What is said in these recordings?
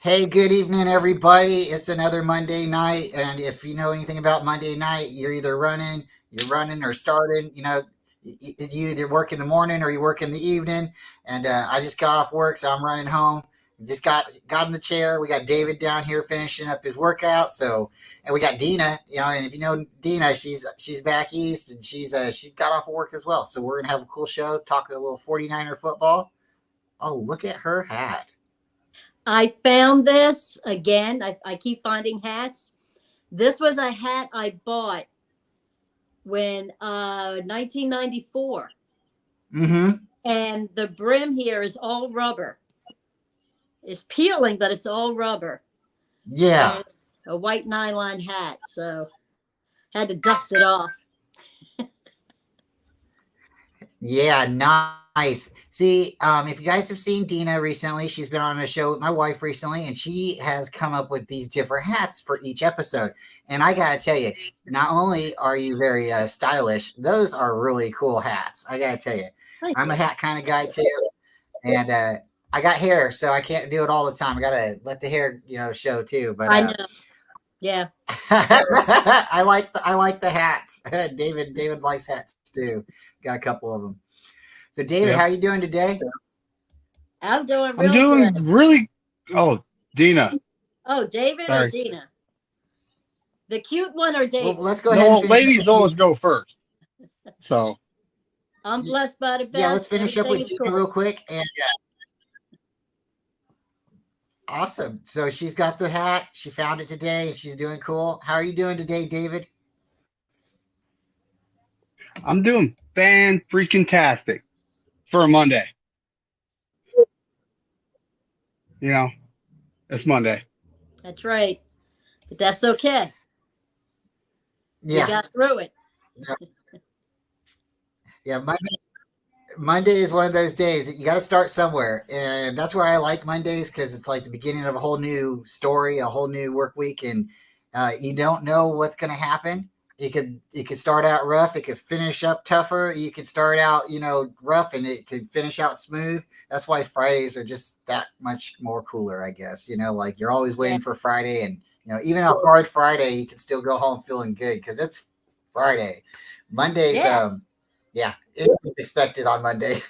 Hey, good evening, everybody. It's another Monday night, and if you know anything about Monday night, you're running or starting. You either work in the morning or you work in the evening. And I just got off work, so I'm running home. Just got in the chair. We got David down here finishing up his workout. And we got Dina. And if you know Dina, she's back east, and she's got off of work as well. So we're gonna have a cool show, talk a little 49er football. Oh, look at her hat. I found this again. I keep finding hats. This was a hat I bought when 1994, Mm-hmm. and the brim here is all rubber. It's peeling, but it's all rubber, Yeah. and a white nylon hat. So had to dust it off. Yeah, nice. See, if you guys have seen Dina recently, she's been on a show with my wife recently, and she has come up with these different hats for each episode. And I gotta tell you, not only are you very stylish, those are really cool hats. I gotta tell you, Thank I'm a you. hat kind of guy too, and I got hair, so I can't do it all the time. I gotta let the hair, show too. But I know. Yeah. I like the hats. David likes hats too. Got a couple of them. So David, how Yep. you doing today? I'm doing I'm real good. doing really. Oh, Dina. Oh, David or Sorry. Dina? The cute one or Well, David? let's go ahead and No, finish up ladies with you. always go first. So I'm blessed by the Yeah, let's best. finish up Everything with is Dina cool. real quick. And awesome. So she's got the hat. She found it today, and she's doing cool. How are you doing today, David? I'm doing fan freaking tastic for a Monday. You know, it's Monday. That's right. But that's okay. We Yeah, got through it. yeah, yeah. Monday is one of those days that you got to start somewhere, and that's why I like Mondays because it's like the beginning of a whole new story, a whole new work week, and you don't know what's going to happen. It could start out rough, it could finish up tougher. You could start out rough, and it could finish out smooth. That's why Fridays are just that much more cooler, I guess. Like you're always Yeah. waiting for Friday, and even a hard Friday, you can still go home feeling good because it's Friday. Mondays, Yeah. yeah, it was expected on Monday.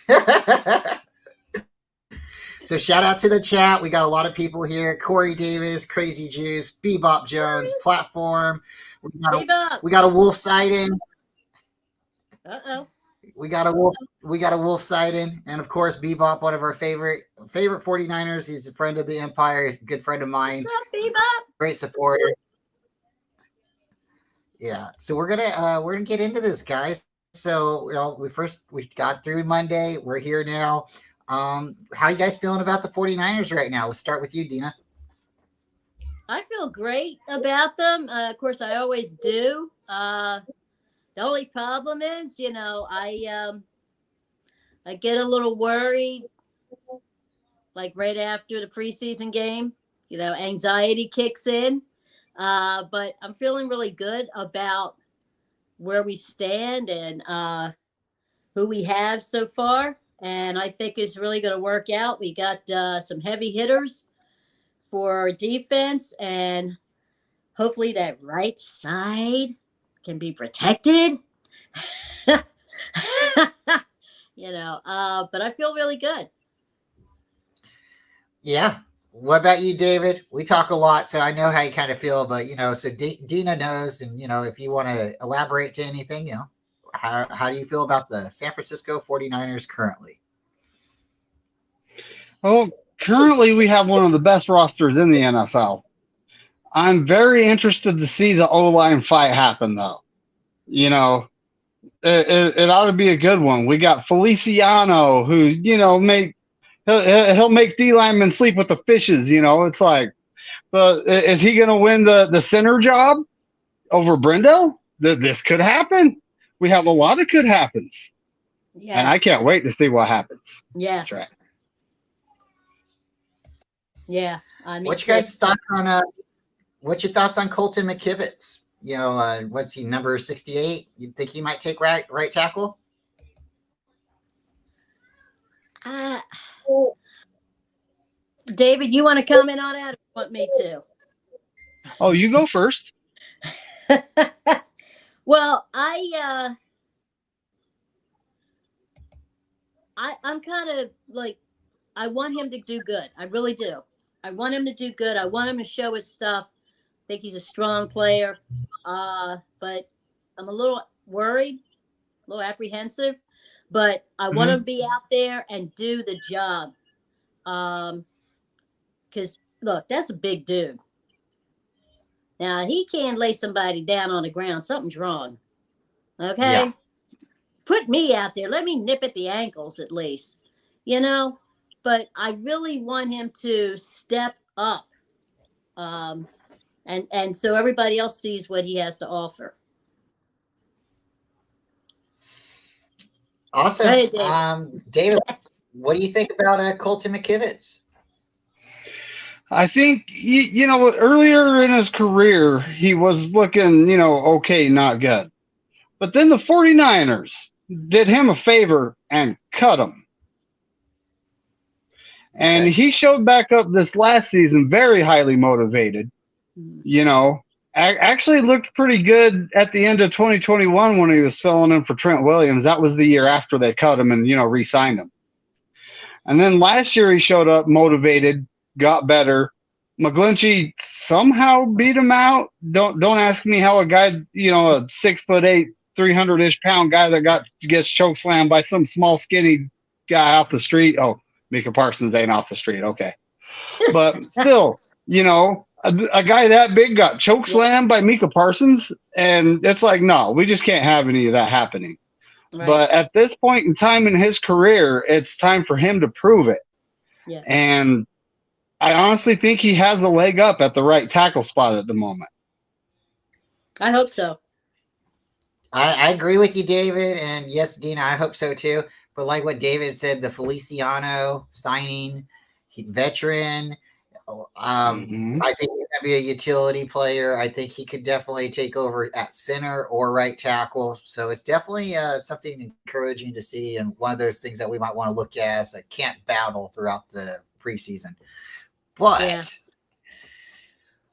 So shout out to the chat. We got a lot of people here. Corey Davis, Crazy Juice, Bebop Jones, Platform. We got a, Keep up. we got a wolf sighting. Uh-oh. We got a wolf. We got a wolf sighting, and of course, Bebop, one of our favorite 49ers. He's a friend of the Empire. He's a good friend of What's mine. up, Bebop? Great supporter. Yeah. So we're gonna get into this, guys. So we got through Monday. We're here now. How you guys feeling about the 49ers right now? Let's start with you, Dina. I feel great about them. Of course, I always do. The only problem is, I get a little worried, like right after the preseason game. Anxiety kicks in. But I'm feeling really good about where we stand and who we have so far. And I think it's really going to work out. We got some heavy hitters for our defense, and hopefully that right side can be protected. But I feel really good. Yeah. What about you, David? We talk a lot, so I know how you kind of feel, but so Dina knows, and if you want to elaborate to anything, how do you feel about the San Francisco 49ers currently? Well, currently we have one of the best rosters in the NFL. I'm very interested to see the O line fight happen, though. You know, it ought to be a good one. We got Feliciano, who make he'll make D linemen sleep with the fishes. It's like, but is he going to win the center job over Brendo? This could happen. We have a lot of could happens, and I Yes. can't wait to see what happens. That's right. Yes. Yeah. Me What's your too. guys' thoughts on what's your thoughts on Colton McKivitz? What's he, number 68? You think he might take right tackle? Uh, David, you want to comment on that? Want me to? Oh, you go first. Well, I'm kind of like, I want him to do good. I really do. I want him to do good. I want him to show his stuff. I think he's a strong player. But I'm a little worried, a little apprehensive. But I want him to be out there and do the job. Because look, that's a big dude. Now he can't lay somebody down on the ground. Something's wrong. Okay. Yeah. Put me out there. Let me nip at the ankles at least. But I really want him to step up. And so everybody else sees what he has to offer. Awesome. Go ahead, David. David, what do you think about Colton McKivitz? I think, earlier in his career, he was looking, okay, not good. But then the 49ers did him a favor and cut him. And he showed back up this last season very highly motivated. Actually looked pretty good at the end of 2021 when he was filling in for Trent Williams. That was the year after they cut him and, re-signed him. And then last year he showed up motivated, got better. McGlinchey somehow beat him out. Don't ask me how a guy, a 6'8", 300-ish pound guy that gets chokeslammed by some small skinny guy off the street. Oh, Micah Parsons ain't off the street. Okay. But still, a guy that big got chokeslammed by Micah Parsons. And it's like, no, we just can't have any of that happening. Right. But at this point in time in his career, it's time for him to prove it. Yeah. And I honestly think he has a leg up at the right tackle spot at the moment. I hope so. I agree with you, David. And yes, Dina, I hope so too. But like what David said, the Feliciano signing, veteran, I think he's going to be a utility player. I think he could definitely take over at center or right tackle. So it's definitely something encouraging to see, and one of those things that we might want to look at as a camp battle throughout the preseason. But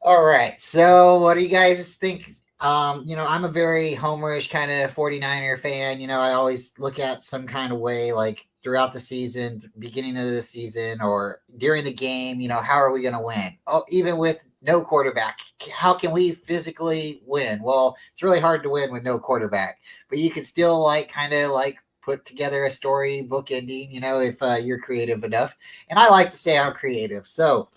all right, so what do you guys think? I'm a very homerish kind of 49er fan. I always look at some kind of way, like throughout the season, beginning of the season, or during the game, how are we going to win? Oh, even with no quarterback, how can we physically win? Well, it's really hard to win with no quarterback, but you can still kind of put together a storybook ending, if you're creative enough. And I like to say I'm creative. So,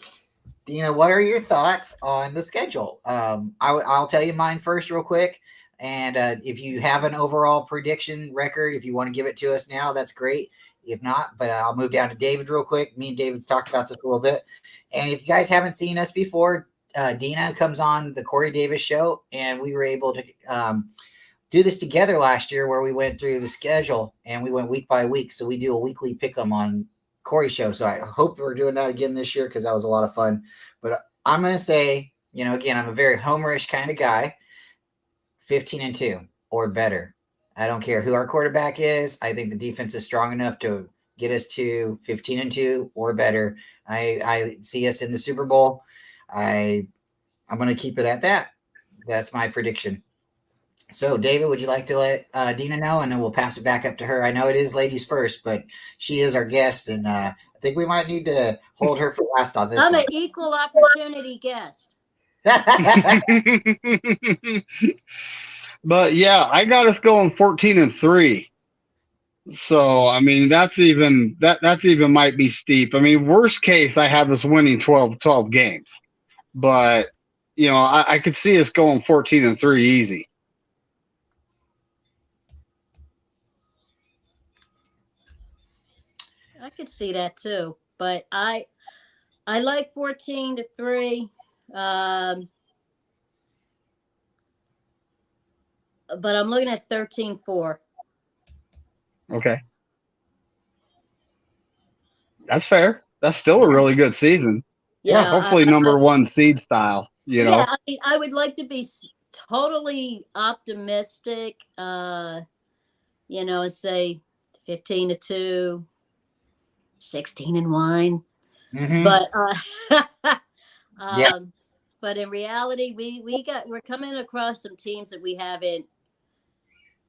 Dina, what are your thoughts on the schedule? I'll tell you mine first real quick. And if you have an overall prediction record, if you want to give it to us now, that's great. If not, but I'll move down to David real quick. Me and David's talked about this a little bit. And if you guys haven't seen us before, Dina comes on the Corey Davis show, and we were able to do this together last year where we went through the schedule and we went week by week. So we do a weekly pick 'em on Corey's show. So I hope we're doing that again this year because that was a lot of fun. But I'm going to say, again, I'm a very homerish kind of guy, 15-2 or better. I don't care who our quarterback is. I think the defense is strong enough to get us to 15-2 or better. I see us in the Super Bowl. I'm going to keep it at that. That's my prediction. So, David, would you like to let Dina know, and then we'll pass it back up to her? I know it is ladies first, but she is our guest, and I think we might need to hold her for last on this I'm one. an equal opportunity guest. But, yeah, I got us going 14-3. So, I mean, that's even might be steep. I mean, worst case, I have us winning 12 games. But, I could see us going 14-3 easy. I could see that too, but I like 14-3. But I'm looking at 13-4. Okay. That's fair. That's still a really good season. Yeah. Hopefully number one seed style, Yeah, I mean, I would like to be totally optimistic, and say 15-2, 16-1. Mm-hmm. But Yeah. But in reality, we're coming across some teams that we haven't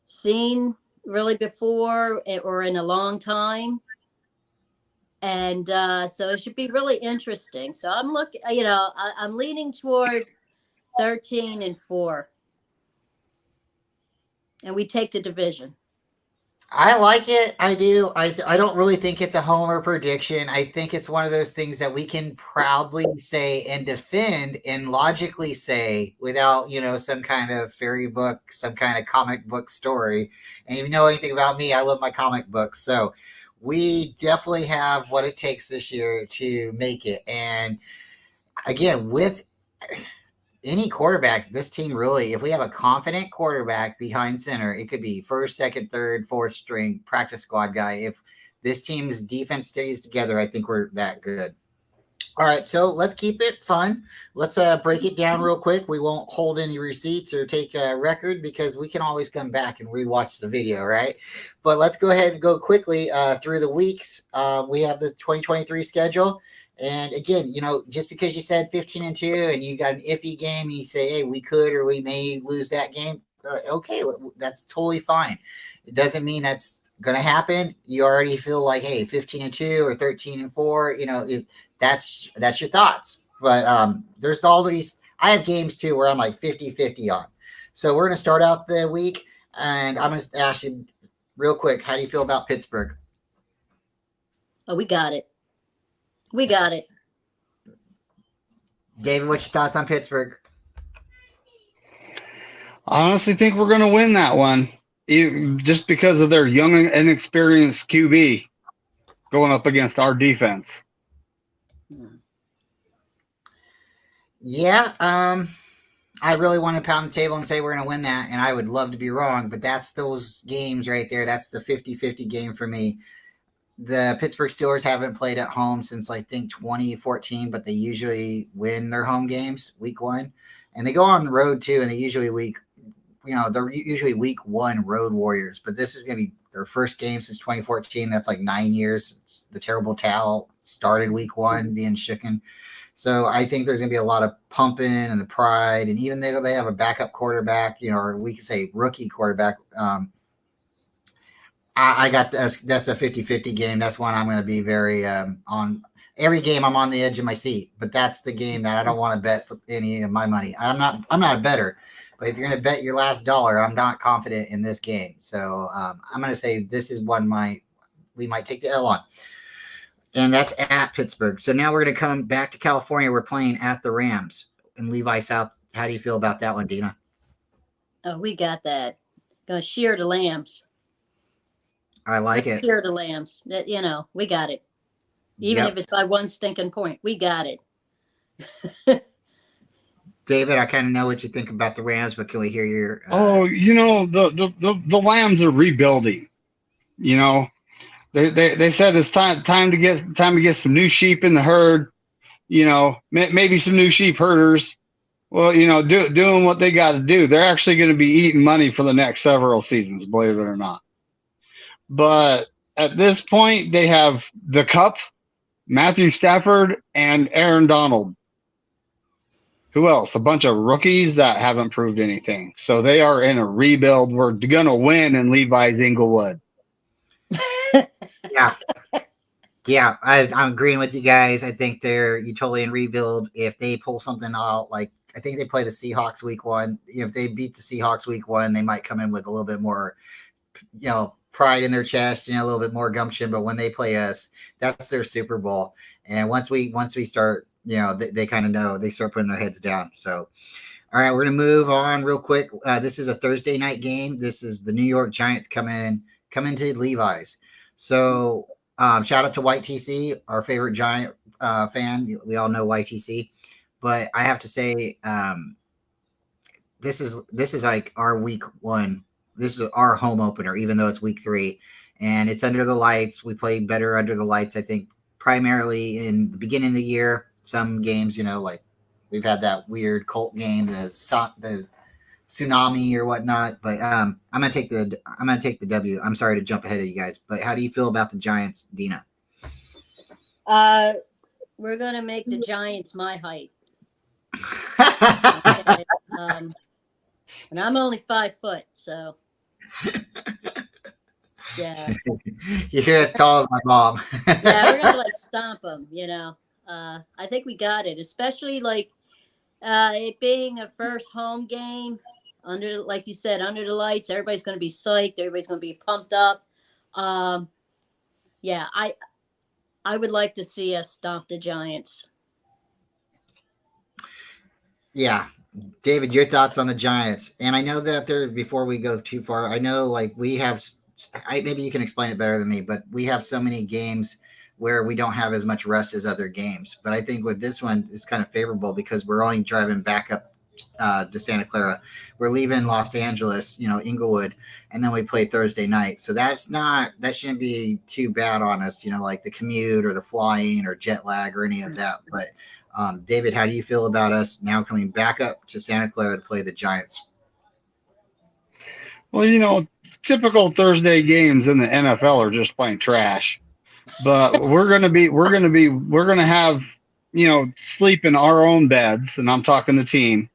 seen really before or in a long time. And so it should be really interesting. So I'm looking, I'm leaning toward 13-4, and we take the division. I like it. I do. I don't really think it's a homer prediction. I think it's one of those things that we can proudly say and defend and logically say without, some kind of fairy book, some kind of comic book story. And if you know anything about me, I love my comic books. So we definitely have what it takes this year to make it. And again, with any quarterback, this team really, if we have a confident quarterback behind center, it could be first, second, third, fourth string practice squad guy. If this team's defense stays together, I think we're that good. All right, so let's keep it fun. Let's break it down real quick. We won't hold any receipts or take a record because we can always come back and rewatch the video, right? But let's go ahead and go quickly through the weeks. We have the 2023 schedule. And again, just because you said 15-2 and you got an iffy game, and you say, hey, we could or we may lose that game. Okay, that's totally fine. It doesn't mean that's going to happen. You already feel like, hey, 15-2 or 13-4, that's your thoughts. But there's all these. I have games too where I'm like 50-50 on. So we're going to start out the week, and I'm going to ask you real quick, how do you feel about Pittsburgh? Oh, we got it. We got it. David, what's your thoughts on Pittsburgh? I honestly think we're going to win that one, just because of their young and inexperienced QB going up against our defense. Yeah, I really want to pound the table and say we're going to win that, and I would love to be wrong, but that's those games right there. That's the 50-50 game for me. The Pittsburgh Steelers haven't played at home since, I think, 2014, but they usually win their home games week 1. And they go on the road, too, and they're usually week 1 road warriors. But this is going to be their first game since 2014. That's like 9 years. It's the terrible towel started week 1 being shooken. So I think there's going to be a lot of pumping and the pride. And even though they have a backup quarterback, or we could say rookie quarterback, I got that's a 50-50 game. That's one I'm going to be very on. Every game I'm on the edge of my seat, but that's the game that I don't want to bet any of my money. I'm not a bettor, but if you're going to bet your last dollar, I'm not confident in this game. So I'm going to say this is one we might take the L on. And that's at Pittsburgh. So now we're going to come back to California. We're playing at the Rams in Levi South. How do you feel about that one, Dina? Oh, we got that. Gonna shear the lambs. I like it. Shear the lambs. That we got it. Even if it's by one stinking point, we got it. David, I kind of know what you think about the Rams, but can we hear your? The Lambs are rebuilding. They said it's time to get some new sheep in the herd. Maybe some new sheep herders. Well, doing what they got to do. They're actually going to be eating money for the next several seasons, believe it or not. But at this point, they have the Culp, Matthew Stafford, and Aaron Donald. Who else? A bunch of rookies that haven't proved anything. So they are in a rebuild. We're going to win in Levi's Inglewood. Yeah, I'm agreeing with you guys. I think you totally in rebuild. If they pull something out, like I think they play the Seahawks week 1. If they beat the Seahawks week 1, they might come in with a little bit more, pride in their chest, a little bit more gumption. But when they play us, that's their Super Bowl. And once we start, they kind of know, they start putting their heads down. So, all right, we're going to move on real quick. This is a Thursday night game. This is the New York Giants come into Levi's. So shout out to White TC, our favorite Giant fan. We all know YTC. But I have to say, this is like our week 1. This is our home opener, even though it's week 3. And it's under the lights. We played better under the lights, I think, primarily in the beginning of the year. Some games, like we've had that weird Colt game, the tsunami or whatnot. But I'm gonna take the W. I'm sorry to jump ahead of you guys, but how do you feel about the Giants, Dina? We're gonna make the Giants my height. Okay. And I'm only 5 foot, so yeah. You're as tall as my mom. Yeah, we're gonna like stomp them, you know. I think we got it, especially like it being a first home game under, like you said, under the lights. Everybody's gonna be psyched. Everybody's gonna be pumped up. Um, yeah, I would like to see us stomp the Giants. Yeah, David, your thoughts on the Giants? And I know that there, before we go too far, I know like we have, maybe you can explain it better than me, but we have so many games where we don't have as much rest as other games. But I think with this one, it's kind of favorable because we're only driving back up to Santa Clara. We're leaving Los Angeles, Inglewood, and then we play Thursday night. So that shouldn't be too bad on us, like the commute or the flying or jet lag or any of that. But David, how do you feel about us now coming back up to Santa Clara to play the Giants? Well, typical Thursday games in the NFL are just plain trash. But we're gonna have, sleep in our own beds, and I'm talking the team.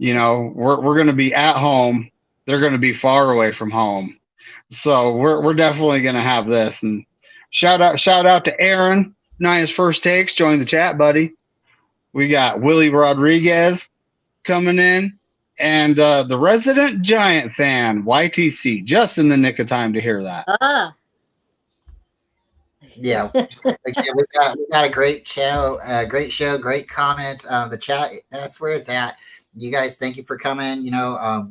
We're gonna be at home. They're gonna be far away from home. So we're definitely gonna have this. And shout out to Aaron, Nice First Takes, join the chat, buddy. We got Willie Rodriguez coming in, and the resident Giant fan, YTC, just in the nick of time to hear that. Yeah, again, we got a great show, great comments. The chat, that's where it's at. You guys, thank you for coming.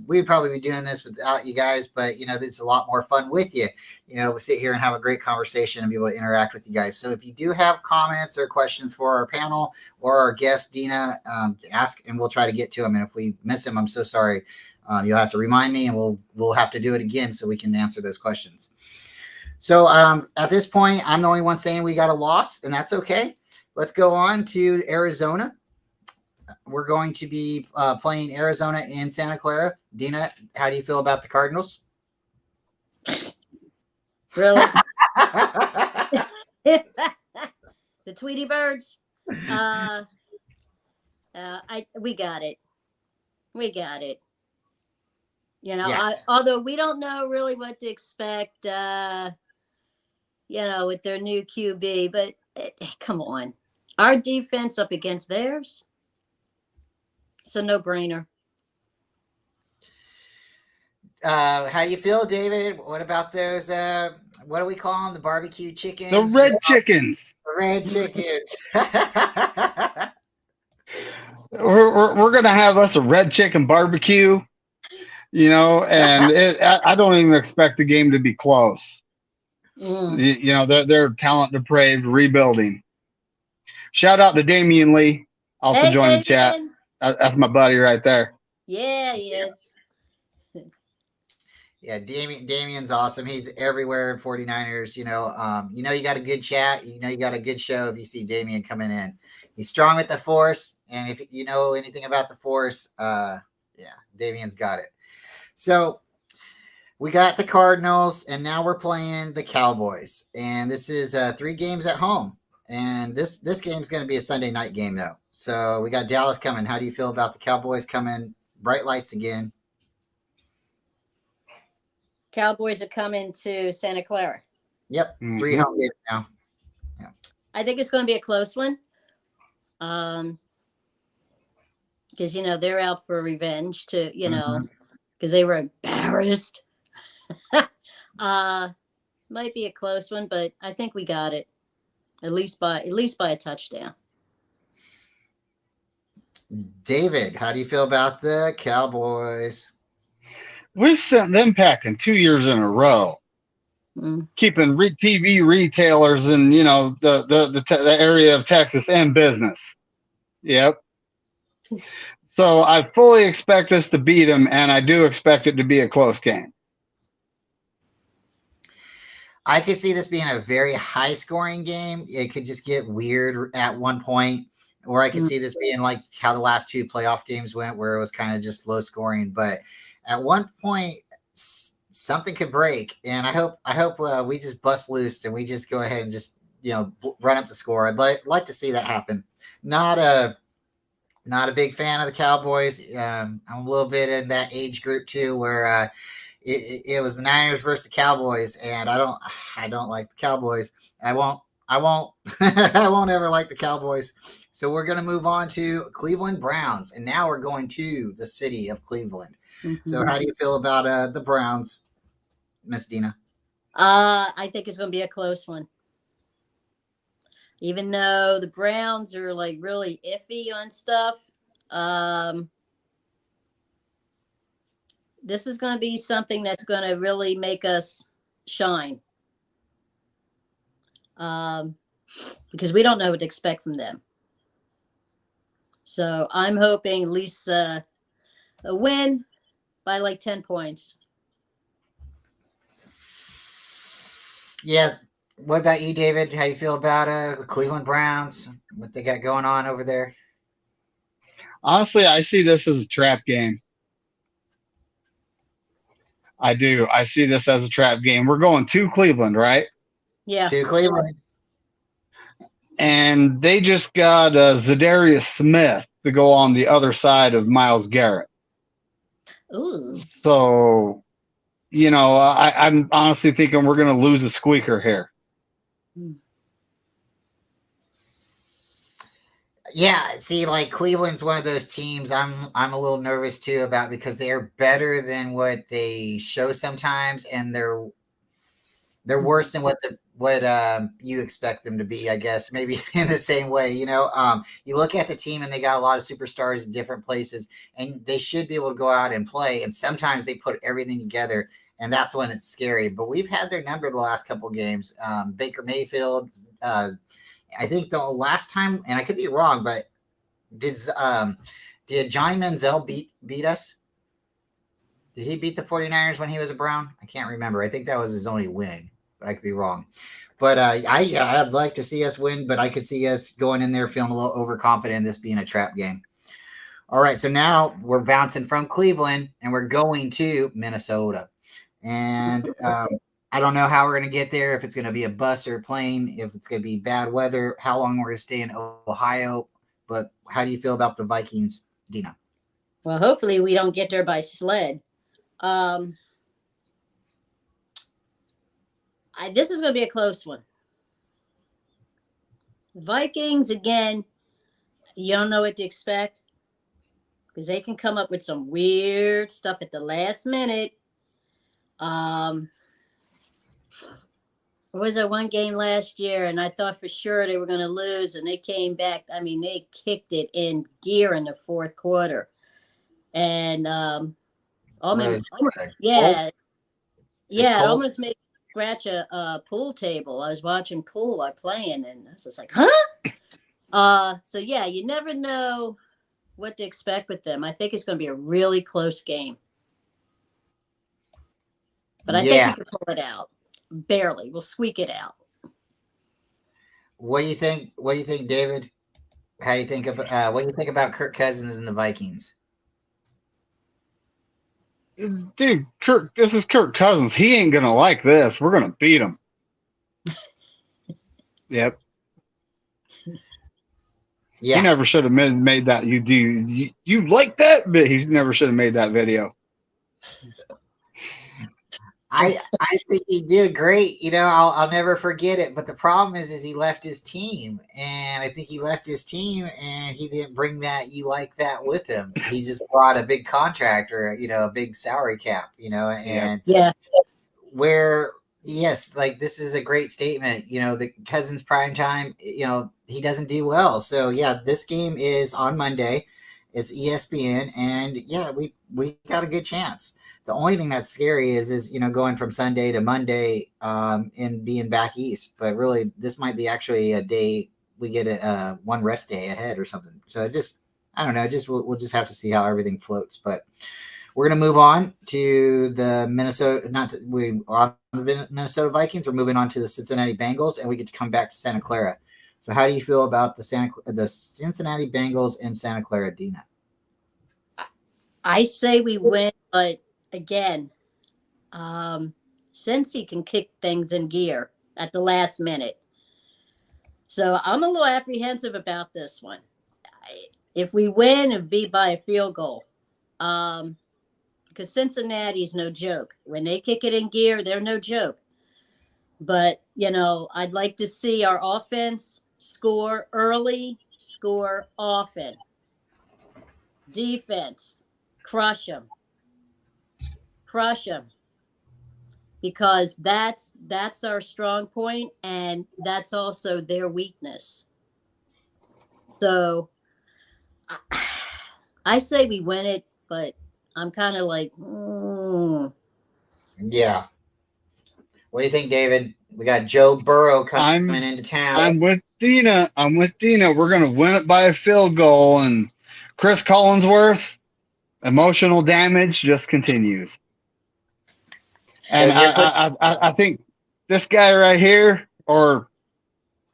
We'd probably be doing this without you guys, but there's a lot more fun with you. We'll sit here and have a great conversation and be able to interact with you guys. So if you do have comments or questions for our panel or our guest Dina, ask and we'll try to get to them. And if we miss them, I'm so sorry. You'll have to remind me, and we'll have to do it again so we can answer those questions. So at this point, I'm the only one saying we got a loss, and that's okay. Let's go on to Arizona. We're going to be playing Arizona in Santa Clara. Dina, how do you feel about the Cardinals? Really? The Tweety Birds. We got it. We got it. Although we don't know really what to expect, with their new QB, but come on. Our defense up against theirs, it's a no-brainer. How do you feel, David? What about those, what do we call them? The barbecue chickens? The red chickens. The red chickens. We're going to have us a red chicken barbecue, and I don't even expect the game to be close. They're talent depraved, rebuilding. Shout out to Damian Lee, also joined the chat. That's my buddy right there. Yeah, he is. Yeah, Damian's awesome. He's everywhere in 49ers. You got a good chat. You got a good show if you see Damian coming in. He's strong with the Force, and if you know anything about the Force, Damian's got it. So we got the Cardinals, and now we're playing the Cowboys. And this is 3 games at home. And this game's going to be a Sunday night game, though. So we got Dallas coming. How do you feel about the Cowboys coming? Bright lights again. Cowboys are coming to Santa Clara. Yep, 3 home games now. Yeah. I think it's going to be a close one. Because, they're out for revenge to, because they were embarrassed. Might be a close one, but I think we got it. At least by a touchdown. David, how do you feel about the Cowboys? We've sent them packing 2 years in a row, keeping TV retailers in the area of Texas in business. Yep. So I fully expect us to beat them, and I do expect it to be a close game. I could see this being a very high-scoring game. It could just get weird at one point, or I could see this being like how the last 2 playoff games went, where it was kind of just low-scoring. But at one point, something could break, and I hope we just bust loose and we just go ahead and just run up the score. I'd like to see that happen. Not Not a big fan of the Cowboys. I'm a little bit in that age group too, where it was the Niners versus the Cowboys, and I don't like the Cowboys. I won't I won't ever like the Cowboys. So we're going to move on to Cleveland Browns, and now we're going to the city of Cleveland. So how do you feel about the Browns, Miss Dina? I think it's going to be a close one. Even though the Browns are like really iffy on stuff, this is going to be something that's going to really make us shine. Because we don't know what to expect from them. So I'm hoping at least a win by like 10 points. Yeah. What about you, David? How you feel about the Cleveland Browns? What they got going on over there? Honestly, I see this as a trap game. I do. I see this as a trap game. We're going to Cleveland, right? Yeah. To Cleveland. And they just got Zadarius Smith to go on the other side of Myles Garrett. Ooh. So, I'm honestly thinking we're going to lose a squeaker here. Yeah, see, like Cleveland's one of those teams I'm a little nervous too about because they're better than what they show sometimes, and they're worse than what you expect them to be, I guess, maybe in the same way. You look at the team and they got a lot of superstars in different places, and they should be able to go out and play. And sometimes they put everything together, and that's when it's scary. But we've had their number the last couple of games. Baker Mayfield. I think the last time, and I could be wrong, but did Johnny Manziel beat us? Did he beat the 49ers when he was a Brown? I can't remember. I think that was his only win, but I could be wrong. But I'd like to see us win, but I could see us going in there feeling a little overconfident, this being a trap game. All right, so now we're bouncing from Cleveland and we're going to Minnesota. And I don't know how we're going to get there, if it's going to be a bus or a plane, if it's going to be bad weather, how long we're going to stay in Ohio. But how do you feel about the Vikings, Dina? Well, hopefully we don't get there by sled. This is going to be a close one. Vikings, again, you don't know what to expect because they can come up with some weird stuff at the last minute. There was that one game last year, and I thought for sure they were going to lose, and they came back. I mean, they kicked it in gear in the fourth quarter. And almost it almost made me scratch a pool table. I was watching pool while playing, and I was just like, huh? So yeah, you never know what to expect with them. I think it's going to be a really close game, but I think we can pull it out. Barely, we'll squeak it out. What do you think? What do you think, David? How do you think about what do you think about Kirk Cousins and the Vikings? Dude, this is Kirk Cousins. He ain't gonna like this. We're gonna beat him. Yep. Yeah. He never should have made that. You like that? But he never should have made that video. I think he did great. I'll never forget it. But the problem is he left his team, and I think he left his team, and he didn't bring that "you like that" with him. He just brought a big contract or a big salary cap. And where yes, like this is a great statement. The Cousins prime time. He doesn't do well. So yeah, this game is on Monday. It's ESPN, and yeah, we got a good chance. The only thing that's scary is going from Sunday to Monday and being back east. But really, this might be actually a day we get a one rest day ahead or something. So I don't know. We'll just have to see how everything floats. But we're gonna move on to the Minnesota. The Minnesota Vikings. We're moving on to the Cincinnati Bengals, and we get to come back to Santa Clara. So how do you feel about the Cincinnati Bengals in Santa Clara, Dina? I say we win, but again, Cincy can kick things in gear at the last minute. So I'm a little apprehensive about this one. If we win, it'd be by a field goal. Because Cincinnati's no joke. When they kick it in gear, they're no joke. But, I'd like to see our offense score early, score often. Defense, crush them. Crush them. Because that's our strong point, and that's also their weakness. So I say we win it, but I'm kind of like, Yeah. What do you think, David? We got Joe Burrow coming I'm into town. I'm with Dina. We're gonna win it by a field goal, and Chris Collinsworth, emotional damage just continues. And So I think this guy right here, or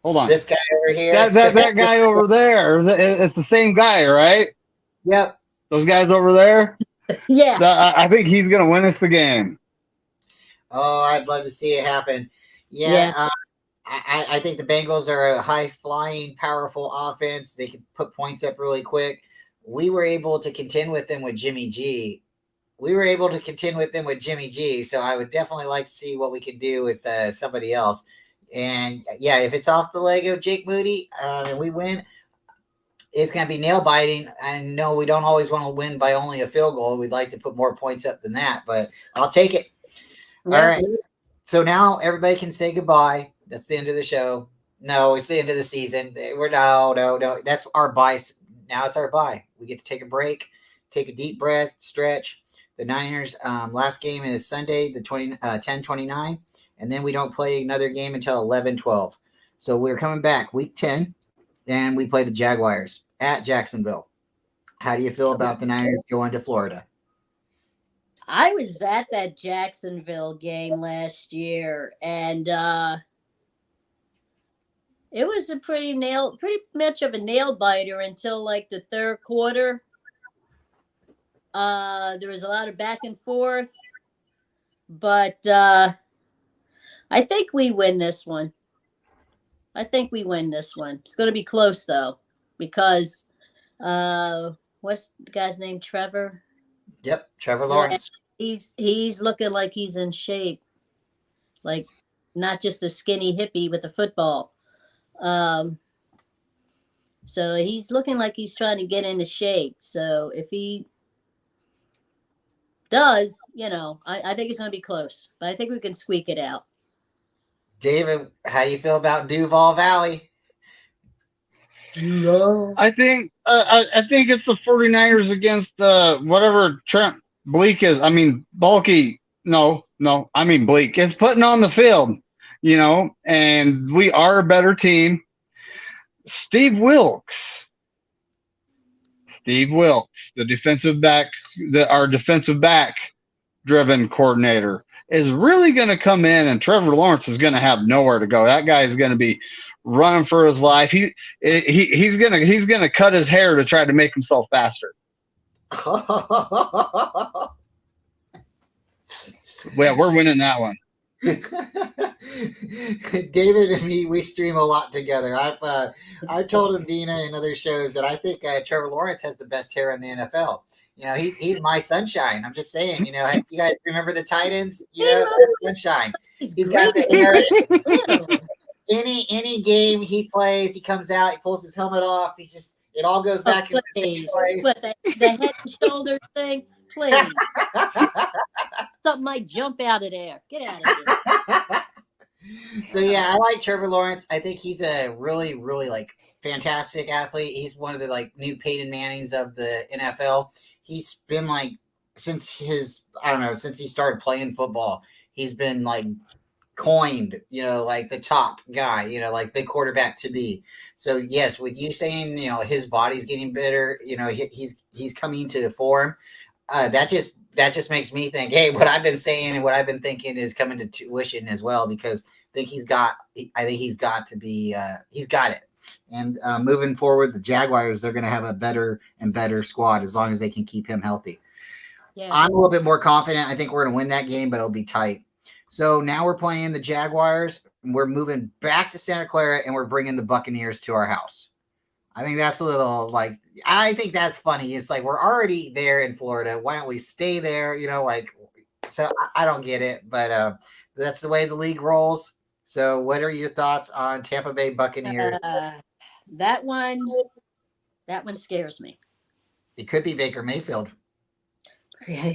hold on, this guy over here, that guy over there, it's the same guy, right? Yep. Those guys over there. yeah. I think he's gonna win us the game. Oh, I'd love to see it happen. Yeah. I think the Bengals are a high-flying, powerful offense. They can put points up really quick. We were able to contend with them with Jimmy G. So I would definitely like to see what we could do with somebody else. And yeah, if it's off the leg of Jake Moody and we win, it's going to be nail biting. I know we don't always want to win by only a field goal. We'd like to put more points up than that, but I'll take it. All right. So now everybody can say goodbye. That's the end of the show. No, it's the end of the season. No. That's our bye. Now it's our bye. We get to take a break, take a deep breath, stretch. The Niners' last game is Sunday, the 10/29, and then we don't play another game until 11/12. So we're coming back week 10, and we play the Jaguars at Jacksonville. How do you feel about the Niners going to Florida? I was at that Jacksonville game last year, and it was a pretty much of a nail biter until like the third quarter. There was a lot of back and forth, but I think we win this one. It's going to be close though, because what's the guy's name? Trevor. Yep, Trevor Lawrence. Yeah, he's looking like he's in shape, like not just a skinny hippie with a football. So he's looking like he's trying to get into shape. So if he does, I think it's going to be close, but I think we can squeak it out. David, how do you feel about Duval Valley? No. I think it's the 49ers against whatever Trent Bleak is. I mean, Bulky. No, I mean Bleak is putting on the field, and we are a better team. Steve Wilks, the defensive back, our defensive back driven coordinator, is really going to come in, and Trevor Lawrence is going to have nowhere to go. That guy is going to be running for his life. He's gonna cut his hair to try to make himself faster. Well, we're winning that one. David and me, we stream a lot together. I've told him, Dina, in other shows that I think Trevor Lawrence has the best hair in the NFL. He's my sunshine. I'm just saying. You guys remember the Titans? Sunshine. He's got the hair. Any game he plays, he comes out, he pulls his helmet off. It all goes back into the same place. But the head and shoulder thing, please. Something might jump out of there. Get out of here. So yeah, I like Trevor Lawrence. I think he's a really, really fantastic athlete. He's one of the new Peyton Mannings of the NFL. He's been since he started playing football, he's been coined, the top guy, the quarterback to be. So yes, with you saying, his body's getting better, he's coming to form. That just makes me think, hey, what I've been saying and what I've been thinking is coming to tuition as well, because I think he's got it. And moving forward, the Jaguars, they're going to have a better and better squad as long as they can keep him healthy. Yeah. I'm a little bit more confident. I think we're going to win that game, but it'll be tight. So now we're playing the Jaguars. We're moving back to Santa Clara, and we're bringing the Buccaneers to our house. I think that's a little like I think that's funny. It's like we're already there in Florida. Why don't we stay there? Like so I don't get it, but that's the way the league rolls. So, what are your thoughts on Tampa Bay Buccaneers? Uh, that one, that one scares me. It could be Baker Mayfield. Yeah,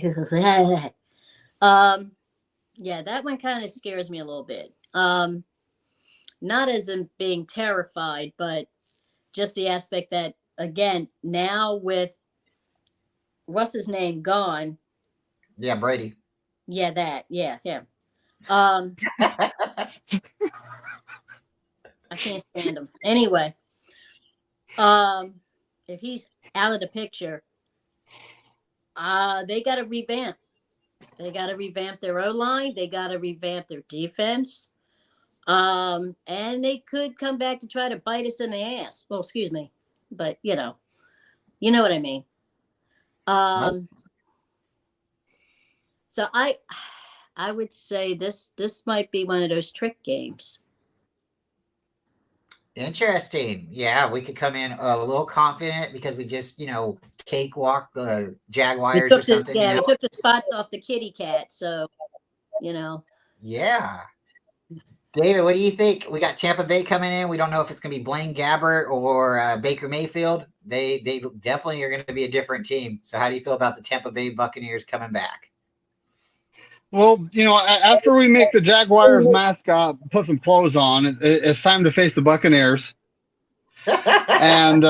that one kind of scares me a little bit. Not as in being terrified, but just the aspect that again now with Russ's name gone. Yeah, Brady. Yeah, that. Yeah, him. I can't stand him. Anyway, if he's out of the picture, they got to revamp. They got to revamp their O line. They got to revamp their defense. And they could come back to try to bite us in the ass. Well, excuse me, but you know what I mean. So I would say this might be one of those trick games. Interesting. Yeah, we could come in a little confident because we just, cakewalk the Jaguars or something. We took the spots off the kitty cat. So, Yeah. David, what do you think? We got Tampa Bay coming in. We don't know if it's going to be Blaine Gabbert or Baker Mayfield. They definitely are going to be a different team. So how do you feel about the Tampa Bay Buccaneers coming back? Well, after we make the Jaguars mascot put some clothes on, it's time to face the Buccaneers. and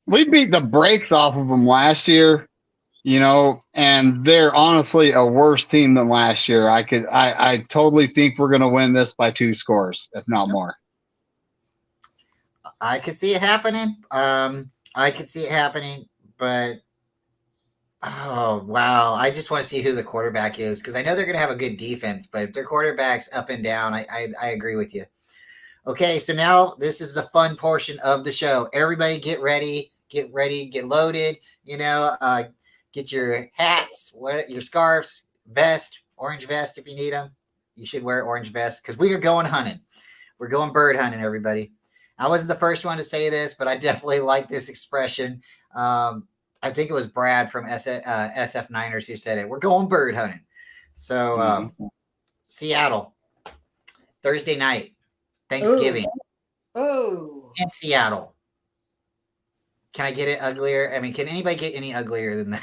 we beat the brakes off of them last year, and they're honestly a worse team than last year. I totally think we're going to win this by 2 scores, if not more. I could see it happening. But oh, wow. I just want to see who the quarterback is because I know they're going to have a good defense, but if their quarterback's up and down, I agree with you. Okay, so now this is the fun portion of the show. Everybody get ready, get loaded, get your hats, your scarves, vest, orange vest if you need them. You should wear orange vest because we are going hunting. We're going bird hunting, everybody. I wasn't the first one to say this, but I definitely like this expression. I think it was Brad from SF Niners who said it. We're going bird hunting. So Seattle, Thursday night, Thanksgiving. Oh. In Seattle. Can I get it uglier? I mean, can anybody get any uglier than that?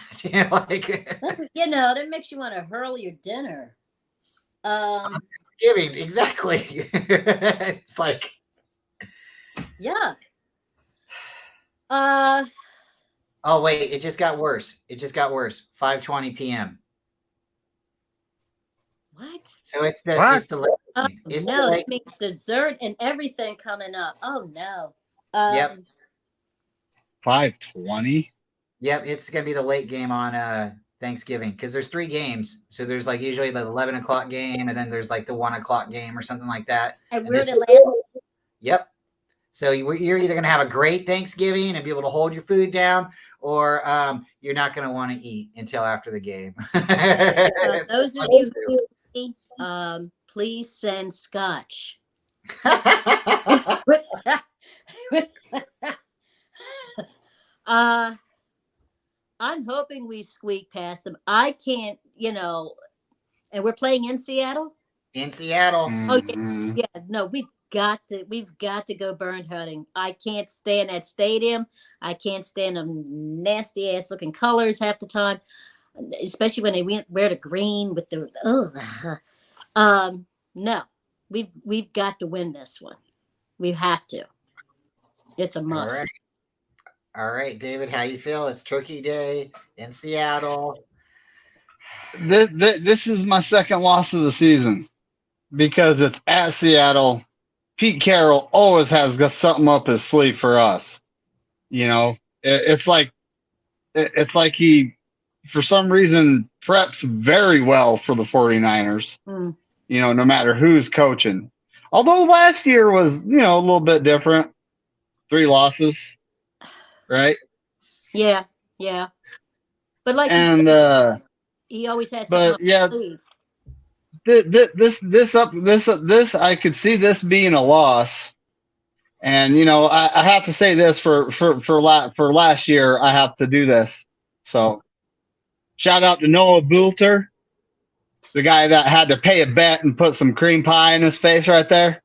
That makes you want to hurl your dinner. Thanksgiving, exactly. It's like yuck. Oh wait, it just got worse. 5:20 p.m. What? So it's the late. Oh, no, it means dessert and everything coming up. Oh no. Yep. 5:20. Yep, it's gonna be the late game on Thanksgiving because there's 3 games. So there's like usually the 11 o'clock game, and then there's like the 1 o'clock game or something like that. And we're the last. Yep. So you're either going to have a great Thanksgiving and be able to hold your food down, or you're not going to want to eat until after the game. Those of you who please send scotch. I'm hoping we squeak past them. I can't, and we're playing in Seattle. In Seattle. Oh yeah, no, we've got to go bird hunting. I can't stand that stadium. I can't stand them nasty ass looking colors half the time, especially when they wear the green with the no, we've got to win this one. We have to. It's a must. All right, David, how you feel? It's Turkey Day in Seattle. This is my second loss of the season because it's at Seattle. Pete Carroll always has got something up his sleeve for us. It's like he, for some reason, preps very well for the 49ers, no matter who's coaching. Although last year was, a little bit different. 3 losses, right? Yeah. But like he always has something up his sleeve. This I could see this being a loss, And I have to say this for last year. I have to do this. So shout out to Noah Boulter, the guy that had to pay a bet and put some cream pie in his face right there.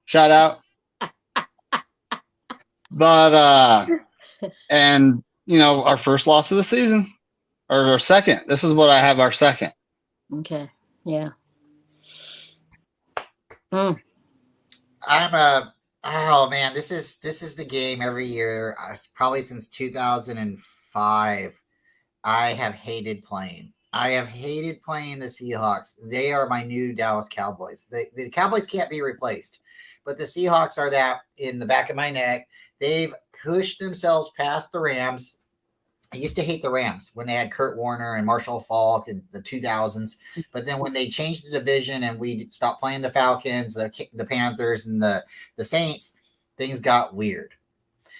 Shout out. But and our first loss of the season, or our second. This is what I have, our second. Okay. Yeah. Oh man, this is the game every year. Probably since 2005. I have hated playing. I have hated playing the Seahawks. They are my new Dallas Cowboys. The Cowboys can't be replaced, but the Seahawks are that in the back of my neck. They've pushed themselves past the Rams. I used to hate the Rams when they had Kurt Warner and Marshall Faulk in the 2000s. But then when they changed the division and we stopped playing the Falcons, the Panthers, and the Saints, things got weird.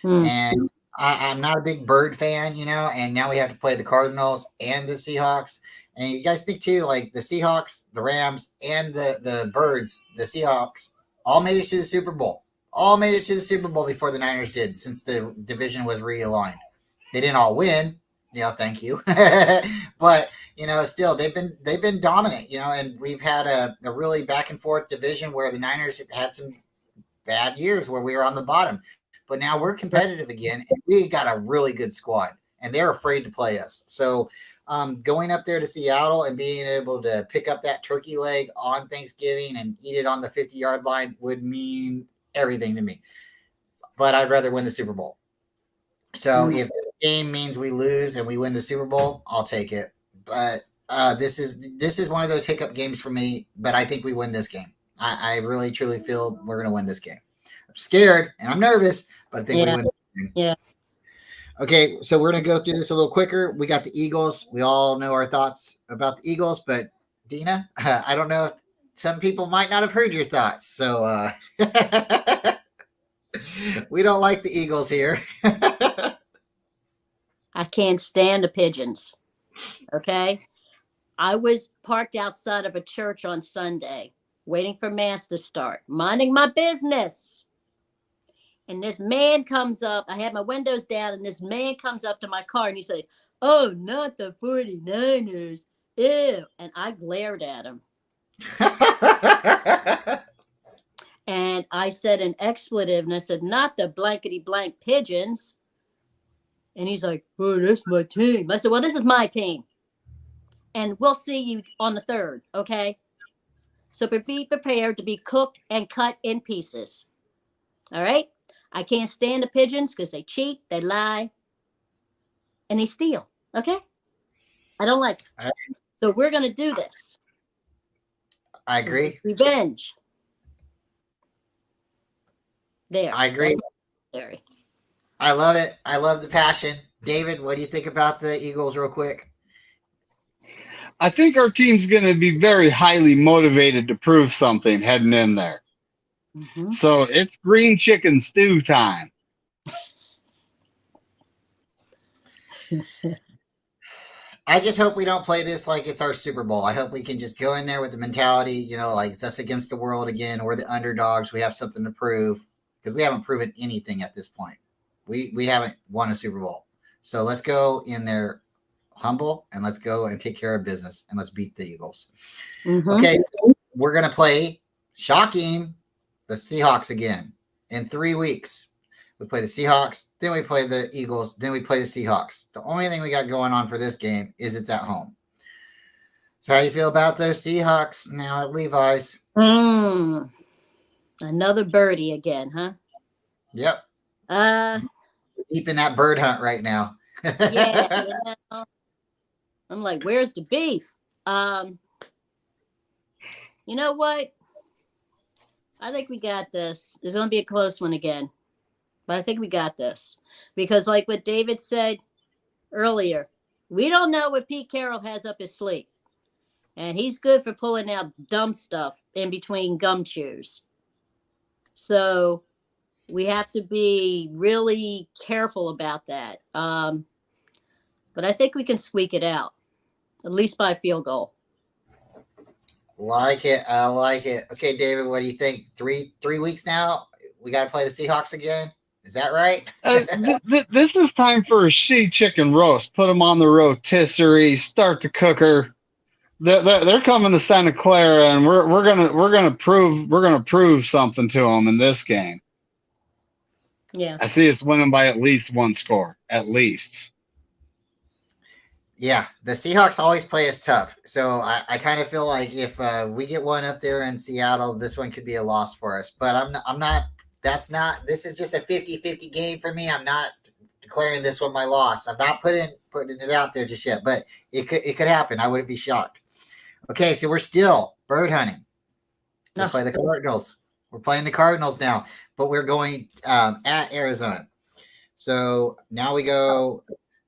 And I'm not a big Bird fan, and now we have to play the Cardinals and the Seahawks. And you guys think too, like the Seahawks, the Rams, and the Birds, the Seahawks, all made it to the Super Bowl. All made it to the Super Bowl before the Niners did, since the division was realigned. They didn't all win, thank you. But, still they've been dominant, and we've had a really back and forth division where the Niners have had some bad years where we were on the bottom. But now we're competitive again, and we got a really good squad, and they're afraid to play us. So going up there to Seattle and being able to pick up that turkey leg on Thanksgiving and eat it on the 50-yard line would mean everything to me. But I'd rather win the Super Bowl. So if the game means we lose and we win the Super Bowl, I'll take it. But this is one of those hiccup games for me, but I think we win this game. I really, truly feel we're going to win this game. I'm scared and I'm nervous, but I think we win this game. Yeah. Okay, so we're going to go through this a little quicker. We got the Eagles. We all know our thoughts about the Eagles, but Dina, I don't know if some people might not have heard your thoughts. So we don't like the Eagles here. I can't stand the pigeons. Okay. I was parked outside of a church on Sunday, waiting for mass to start, minding my business. And this man comes up. I had my windows down, and this man comes up to my car and he said, "Oh, not the 49ers. Ew." And I glared at him. And I said an expletive, and I said, "Not the blankety blank pigeons." And he's like, "Oh, that's my team." I said, "Well, this is my team. And we'll see you on the 3rd, okay? So be prepared to be cooked and cut in pieces. All right? I can't stand the pigeons because they cheat, they lie, and they steal, okay? I don't like it. So we're going to do this. I agree. Revenge. There. I agree. I love it. I love the passion. David, what do you think about the Eagles real quick? I think our team's going to be very highly motivated to prove something heading in there. Mm-hmm. So it's green chicken stew time. I just hope we don't play this like it's our Super Bowl. I hope we can just go in there with the mentality, like it's us against the world again. We're the underdogs. We have something to prove because we haven't proven anything at this point. We haven't won a Super Bowl. So let's go in there humble and let's go and take care of business and let's beat the Eagles. Mm-hmm. Okay, we're going to play, shocking, the Seahawks again in 3 weeks. We play the Seahawks, then we play the Eagles, then we play the Seahawks. The only thing we got going on for this game is it's at home. So how do you feel about those Seahawks now at Levi's? Another birdie again, huh? Yep. Deep in that bird hunt right now. Yeah. I'm like, where's the beef? You know what? I think we got this. It's going to be a close one again. But I think we got this. Because like what David said earlier, we don't know what Pete Carroll has up his sleeve. And he's good for pulling out dumb stuff in between gum chews. So we have to be really careful about that. But I think we can squeak it out, at least by a field goal. Like it. I like it. Okay, David, what do you think? Three weeks now? we got to play the Seahawks again. Is that right? This is time for a she chicken roast. Put them on the rotisserie. Start the cooker. They're coming to Santa Clara, and we're gonna prove something to them in this game. Yeah. I see us winning by at least one score, at least. Yeah, the Seahawks always play us tough. So I kind of feel like if we get one up there in Seattle, this one could be a loss for us. But I'm not, that's not, this is just a 50-50 game for me. I'm not declaring this one my loss. I'm not putting it out there just yet, but it could happen. I wouldn't be shocked. Okay, so we're still bird hunting. We play the Cardinals. We're playing the Cardinals now, but we're going at Arizona. So now we go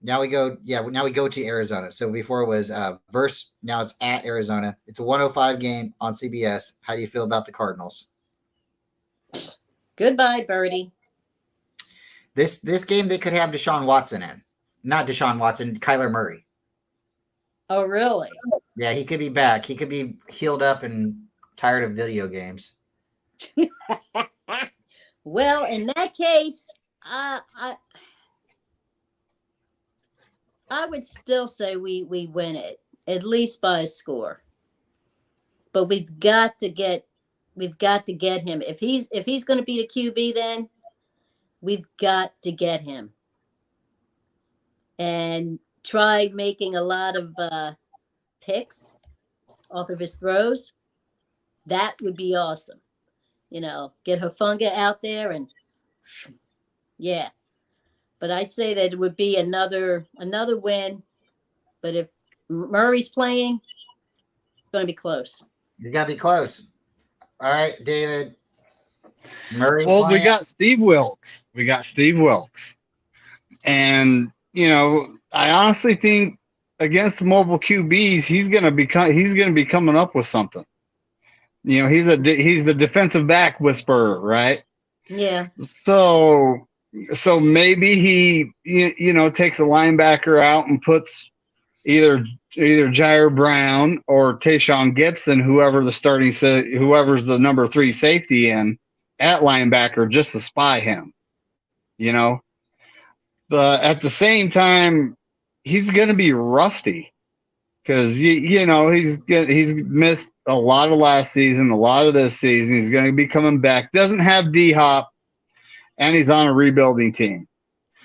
to Arizona. So before it was verse, now it's at Arizona. It's a 105 game on CBS. How do you feel about the Cardinals? Goodbye, Birdie. This game they could have Deshaun Watson in. Not Deshaun Watson, Kyler Murray. Oh, really? Yeah, he could be back. He could be healed up and tired of video games. Well, in that case, I would still say we win it, at least by a score. But we've got to get him. If he's going to be the QB, then we've got to get him and try making a lot of picks off of his throws. That would be awesome. Get Hufanga out there and yeah. But I'd say that it would be another win. But if Murray's playing, it's going to be close. You got to be close. All right, David. Murray. Well, we got Steve Wilkes. And, I honestly think against mobile QBs, he's going to be coming up with something. He's the defensive back whisperer, right? Yeah. So maybe he takes a linebacker out and puts either Jair Brown or Tayshaun Gibson, whoever's the number 3 safety in at linebacker, just to spy him. But at the same time, he's going to be rusty because he's missed a lot of last season, a lot of this season. He's going to be coming back. Doesn't have D-Hop, and he's on a rebuilding team.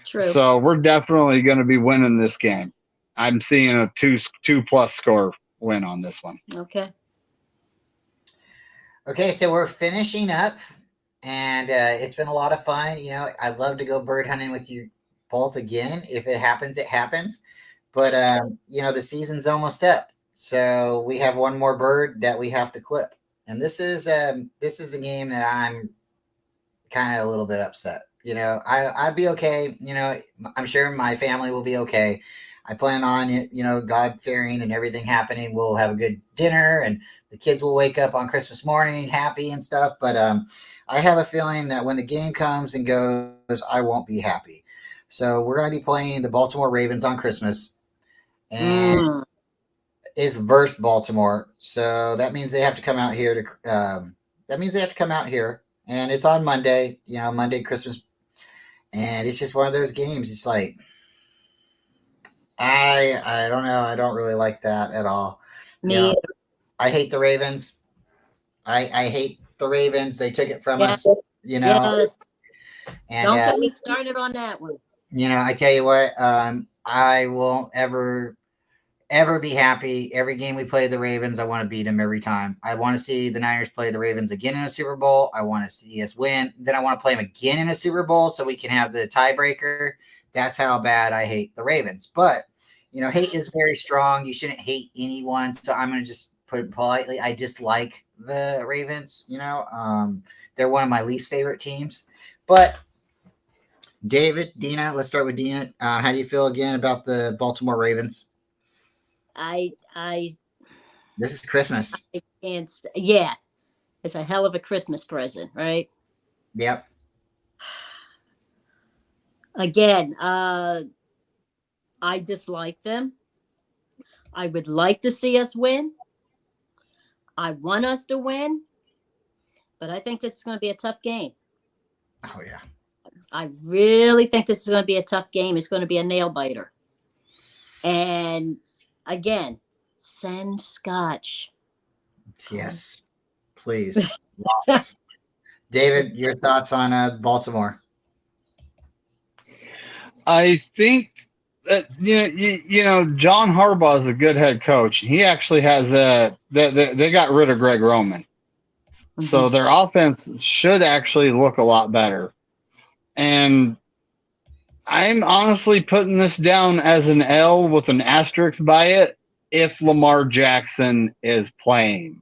True. So we're definitely going to be winning this game. I'm seeing a 2+ score win on this one. Okay. Okay, so we're finishing up, and it's been a lot of fun. I'd love to go bird hunting with you both again. If it happens, it happens. But the season's almost up, so we have one more bird that we have to clip, and this is a game that I'm kind of a little bit upset. I'd be okay. I'm sure my family will be okay. I plan on God fearing and everything happening. We'll have a good dinner, and the kids will wake up on Christmas morning happy and stuff. But I have a feeling that when the game comes and goes, I won't be happy. So we're going to be playing the Baltimore Ravens on Christmas. And it's versus Baltimore, so that means they have to come out here and it's on Monday, Monday Christmas, and it's just one of those games. It's like I don't know, I don't really like that at all. I hate the Ravens. I hate the Ravens. They took it from us, Yes. And don't get me started on that one. I tell you what, I won't ever be happy. Every game we play the Ravens, I want to beat them every time. I want to see the Niners play the Ravens again in a Super Bowl. I want to see us win. Then I want to play them again in a Super Bowl so we can have the tiebreaker. That's how bad I hate the Ravens. But, hate is very strong. You shouldn't hate anyone. So I'm going to just put it politely. I dislike the Ravens. They're one of my least favorite teams. But David, Dina, let's start with Dina. How do you feel again about the Baltimore Ravens? This is Christmas. I can't. Yeah, it's a hell of a Christmas present, right? Yep. Again, I dislike them. I would like to see us win. I want us to win, but I think this is going to be a tough game. Oh yeah. I really think this is going to be a tough game. It's going to be a nail biter. And again, send Scotch. Yes. Please. Lots. David, your thoughts on Baltimore? I think that John Harbaugh is a good head coach. He actually has they got rid of Greg Roman, so their offense should actually look a lot better. And I'm honestly putting this down as an L with an asterisk by it if Lamar Jackson is playing.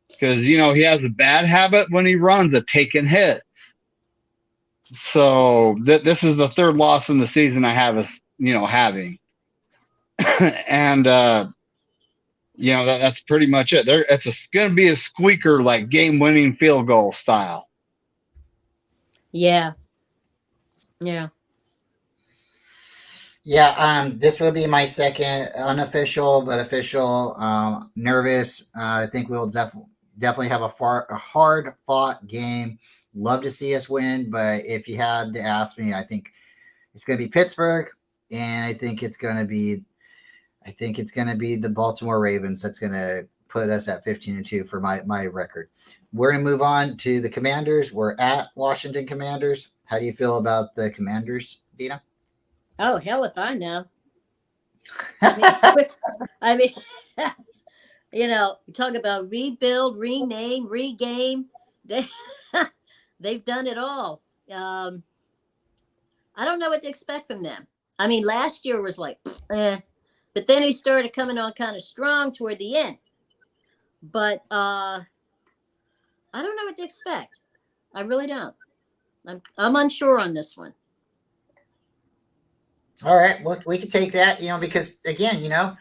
Because, he has a bad habit when he runs of taking hits. So this is the third loss in the season I have us, having. And, that's pretty much it. It's going to be a squeaker, like game-winning field goal style. Yeah. Yeah. Yeah, this will be my second unofficial but official nervous. I think we'll definitely have a hard fought game. Love to see us win, but if you had to ask me, I think it's going to be Pittsburgh, and I think it's going to be the Baltimore Ravens that's going to put us at 15-2 for my record. We're going to move on to the Commanders. We're at Washington Commanders. How do you feel about the Commanders, Dina? Oh, hell if I know. I mean, talk about rebuild, rename, regame. They've done it all. I don't know what to expect from them. I mean, last year was like, but then he started coming on kind of strong toward the end. But I don't know what to expect. I really don't. I'm unsure on this one. All right, well, we could take that, because again,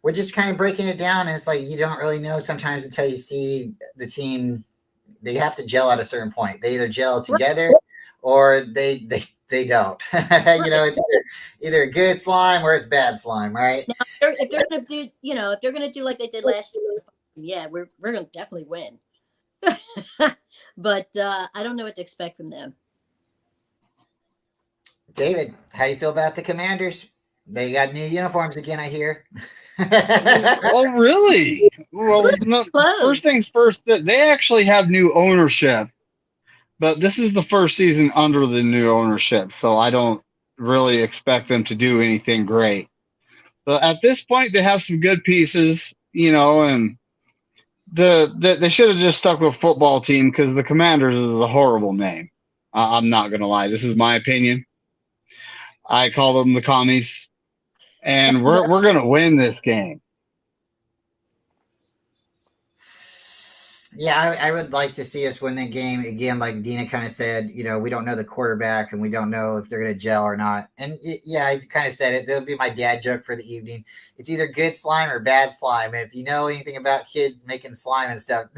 we're just kind of breaking it down, and it's like you don't really know sometimes until you see the team. They have to gel at a certain point. They either gel together or they don't. It's either good slime or it's bad slime, right? Now, if they're gonna do, if they're gonna do like they did last year, yeah, we're gonna definitely win. But I don't know what to expect from them. David, how do you feel about the Commanders? They got new uniforms again, I hear. Oh, really? Well, no, first things first, they actually have new ownership, but this is the first season under the new ownership, so I don't really expect them to do anything great. So at this point, they have some good pieces, and they should have just stuck with football team because the Commanders is a horrible name. I'm not going to lie. This is my opinion. I call them the commies, and we're going to win this game. Yeah, I would like to see us win the game again. Like Dina kind of said, we don't know the quarterback and we don't know if they're going to gel or not. And yeah, I kind of said it. That'll be my dad joke for the evening. It's either good slime or bad slime. And if you know anything about kids making slime and stuff,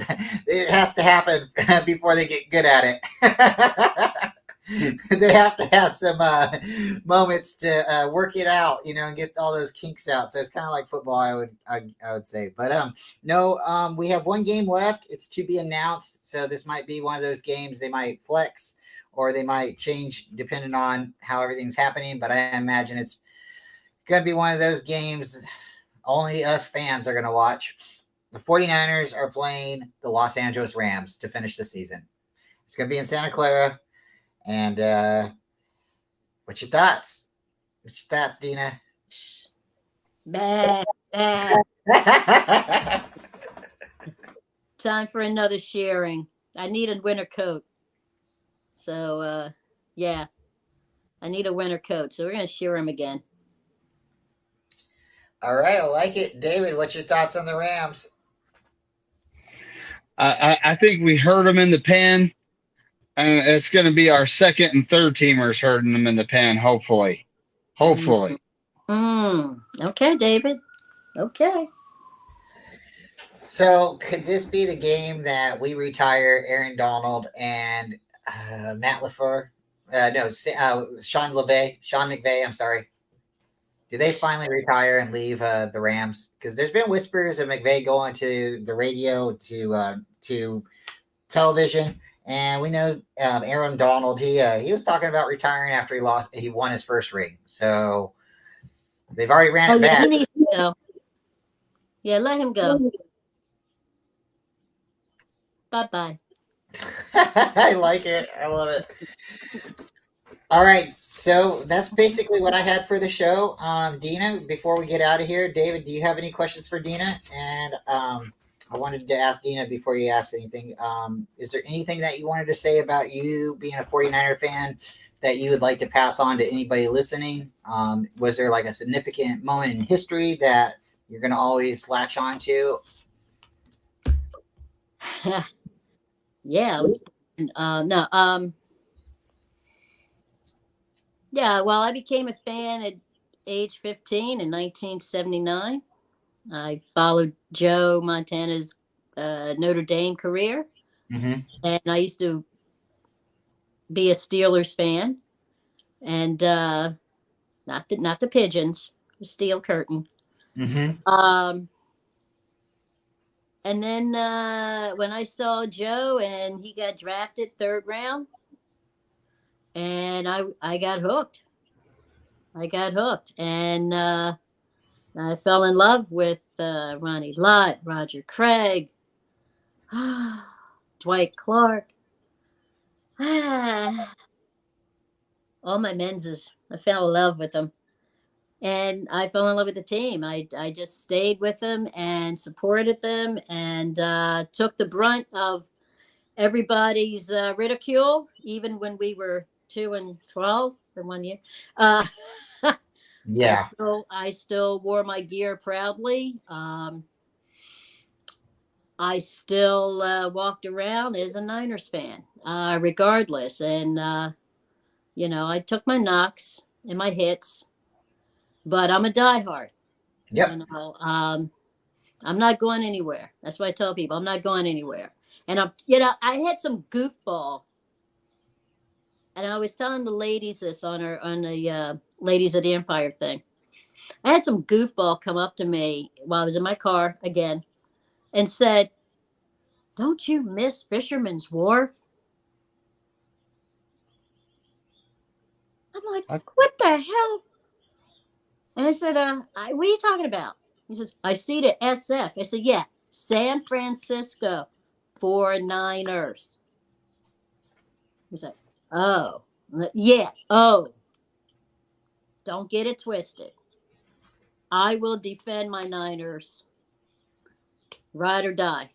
it has to happen before they get good at it. They have to have some moments to work it out, and get all those kinks out. So it's kind of like football, I would say. But no, we have one game left. It's to be announced. So this might be one of those games they might flex or they might change depending on how everything's happening. But I imagine it's going to be one of those games only us fans are going to watch. The 49ers are playing the Los Angeles Rams to finish the season. It's going to be in Santa Clara. And what's your thoughts? What's your thoughts, Dina? Bad. Time for another sharing. I need a winter coat. So, yeah. I need a winter coat. So we're going to share them again. All right. I like it. David, what's your thoughts on the Rams? I think we heard them in the pen. And it's going to be our second and third teamers hurting them in the pen, hopefully. Okay, David. Okay. So could this be the game that we retire Aaron Donald and Matt LaFleur? Sean McVay, I'm sorry. Do they finally retire and leave the Rams? Because there's been whispers of McVay going to the radio, to television, And we know Aaron Donald. He was talking about retiring after he won his first ring. So they've already ran Oh it yeah, he back. needs to go. Yeah, let him go. Bye bye. I like it. I love it. All right. So that's basically what I had for the show. Dina, before we get out of here, David, do you have any questions for Dina? And I wanted to ask Dina before you ask anything. Is there anything that you wanted to say about you being a 49er fan that you would like to pass on to anybody listening? Was there like a significant moment in history that you're going to always latch on to? Yeah, I was. No. Yeah. Well, I became a fan at age 15 in 1979. I followed Joe Montana's Notre Dame career, Mm-hmm. and I used to be a Steelers fan, and not the pigeons, the steel curtain. Mm-hmm. Um, and then when I saw Joe and he got drafted third round, and I got hooked. I got hooked, and I fell in love with Ronnie Lott, Roger Craig, Dwight Clark. All my menses. I fell in love with them. And I fell in love with the team. I just stayed with them and supported them and took the brunt of everybody's ridicule, even when we were 2-12 for 1 year. Uh, Yeah. I still wore my gear proudly. I still walked around as a Niners fan, regardless. And I took my knocks and my hits, but I'm a diehard. Yep. You know, I'm not going anywhere. That's what I tell people. I'm not going anywhere. And I had some goofball, and I was telling the ladies this on the ladies of the Empire thing. I had some goofball come up to me while I was in my car again and said, "Don't you miss Fisherman's Wharf?" I'm like, I, "What the hell?" And I said, what are you talking about?" He says, "I see the SF." I said, "Yeah, San Francisco 49ers." He's like, "Oh, yeah. Oh, don't get it twisted. I will defend my Niners, ride or die.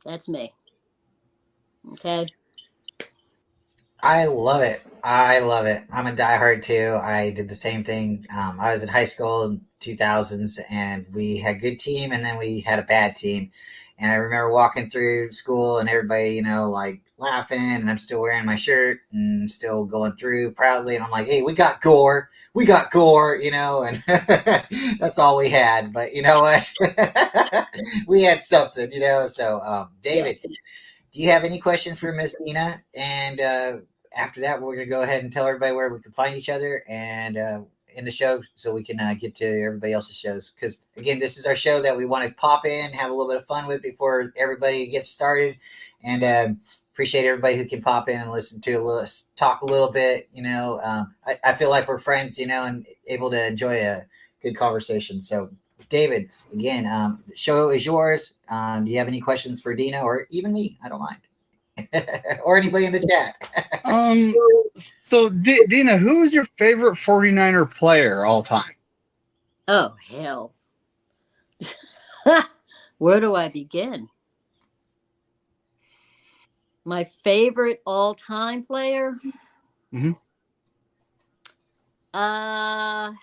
That's me." Okay. I love it. I love it. I'm a diehard too. I did the same thing. I was in high school in 2000s, and we had a good team, and then we had a bad team. And I remember walking through school, and everybody, like laughing, and I'm still wearing my shirt and still going through proudly. And I'm like, "Hey, we got gore. We got gore," and that's all we had. But you know what? We had something. So, Yeah. David, do you have any questions for Miss Dina? And after that, we're going to go ahead and tell everybody where we can find each other and in the show so we can get to everybody else's shows. Because, again, this is our show that we want to pop in, have a little bit of fun with before everybody gets started. And appreciate everybody who can pop in and listen to talk a little bit. I feel like we're friends, and able to enjoy a good conversation. So, David, again, the show is yours. Do you have any questions for Dina or even me? I don't mind. Or anybody in the chat. um, so Dina, who's your favorite 49er player all time? Oh, hell. Where do I begin? My favorite all time player? Mm-hmm. Uh,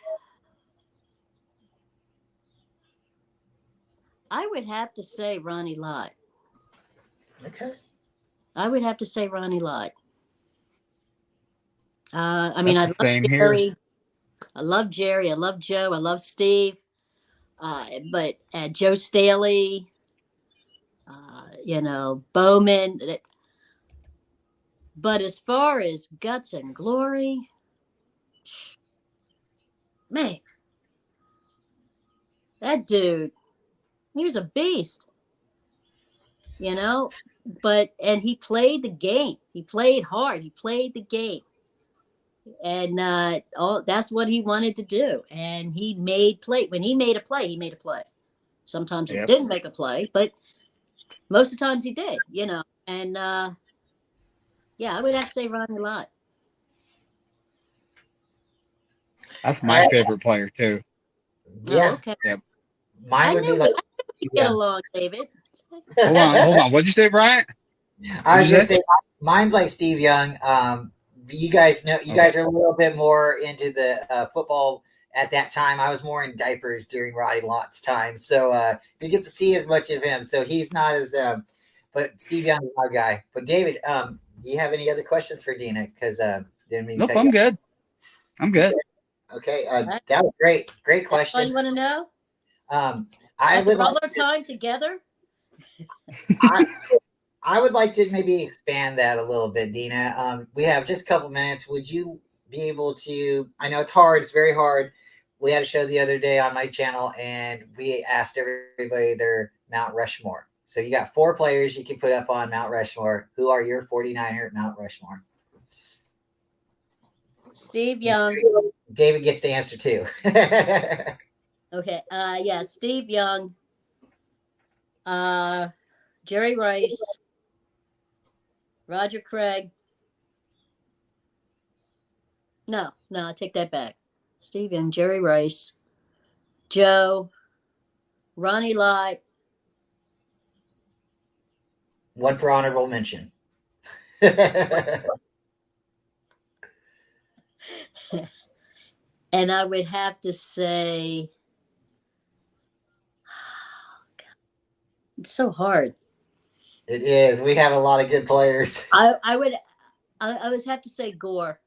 I would have to say Ronnie Lott. Okay. I would have to say Ronnie Lott. I mean, That's I the love same here. Jerry. I love Jerry. I love Joe. I love Steve. But Joe Staley, Bowman. But as far as guts and glory, man, that dude, he was a beast. You know, and he played the game. He played hard. He played the game. And that's what he wanted to do. And he made play. When he made a play, he made a play. Sometimes he Yep. didn't make a play, but most of the times he did, And yeah, I would have to say Ronnie Lott. That's my favorite player too. Yeah. Oh, okay. Yep. Mine would be like we get along, David. Hold on. What'd you say, Brian? I was gonna say mine's like Steve Young. You guys know, you guys are a little bit more into the football at that time. I was more in diapers during Roddy Lott's time, so you get to see as much of him. So he's not as, but Steve Young is my guy. But David, do you have any other questions for Dina? Because didn't mean. Nope, I'm good. I'm good. Okay, that was great. Great question. All you want to know? I would all our time together. I would like to maybe expand that a little bit, Dina. We have just a couple minutes. Would you be able to? I know it's hard. It's very hard. We had a show the other day on my channel, and we asked everybody their Mount Rushmore. So you got 4 players you can put up on Mount Rushmore. Who are your 49er Mount Rushmore? Steve Young. David gets the answer too. Okay. Yeah, Steve Young. Jerry Rice. Roger Craig. No, I take that back. Steve Young, Jerry Rice, Joe, Ronnie Lott. One for honorable mention. And I would have to say, it's so hard. It is. We have a lot of good players. I would have to say Gore.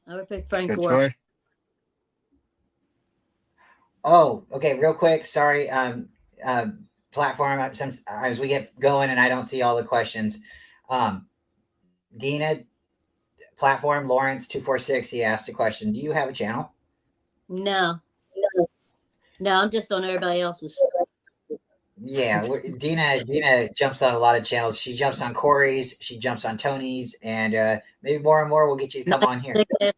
I would pick Frank Good Gore. choice. Oh, okay. Real quick. Sorry. Platform. As we get going and I don't see all the questions. Dina, platform, Lawrence 246. He asked a question. Do you have a channel? No, I'm just on everybody else's. Yeah, Dina jumps on a lot of channels. She jumps on Corey's, she jumps on Tony's, and maybe more and more we'll get you to come on here. Yeah.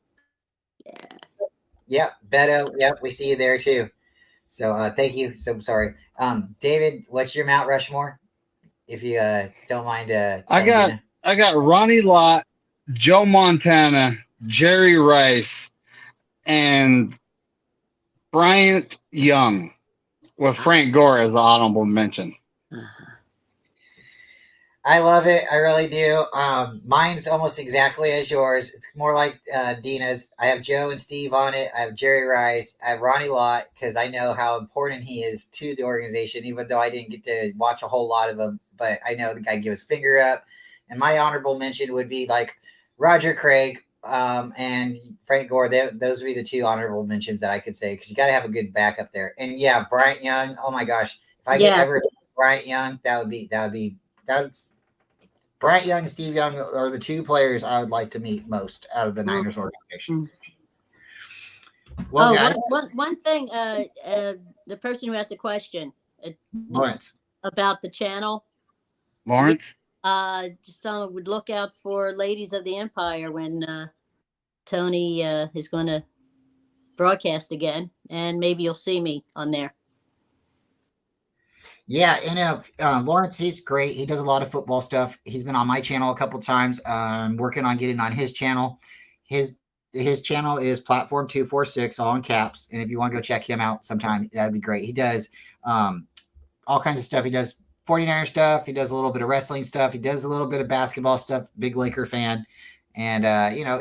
Yep, Beto. Yep, we see you there too. So thank you. So sorry, David. What's your Mount Rushmore? If you don't mind. I got Ronnie Lott, Joe Montana, Jerry Rice, and Bryant Young, with Frank Gore as the honorable mention. I love it. I really do. Mine's almost exactly as yours. It's more like Dina's. I have Joe and Steve on it. I have Jerry Rice. I have Ronnie Lott because I know how important he is to the organization, even though I didn't get to watch a whole lot of them. But I know the guy gave his finger up. And my honorable mention would be like Roger Craig and Frank Gore. Those would be the 2 honorable mentions that I could say because you got to have a good backup there. And yeah, Bryant Young. Oh my gosh, if I could ever Bryant Young, that would be Bryant Young and Steve Young are the 2 players I would like to meet most out of the Niners organization. Well, guys, one thing. The person who asked the question, Lawrence, about the channel. Lawrence. Just would look out for Ladies of the Empire when Tony is going to broadcast again, and maybe you'll see me on there. Yeah, and Lawrence, he's great. He does a lot of football stuff. He's been on my channel a couple times. I'm working on getting on his channel. His channel is Platform 246, all in caps. And if you want to go check him out sometime, that'd be great. He does all kinds of stuff. He does 49er stuff. He does a little bit of wrestling stuff. He does a little bit of basketball stuff. Big Laker fan. And,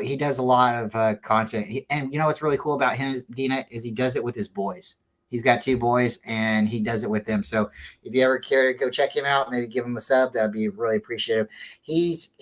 he does a lot of content. And you know what's really cool about him, Dina, is he does it with his boys. He's got 2 boys, and he does it with them. So if you ever care to go check him out, maybe give him a sub, that'd be really appreciative. He's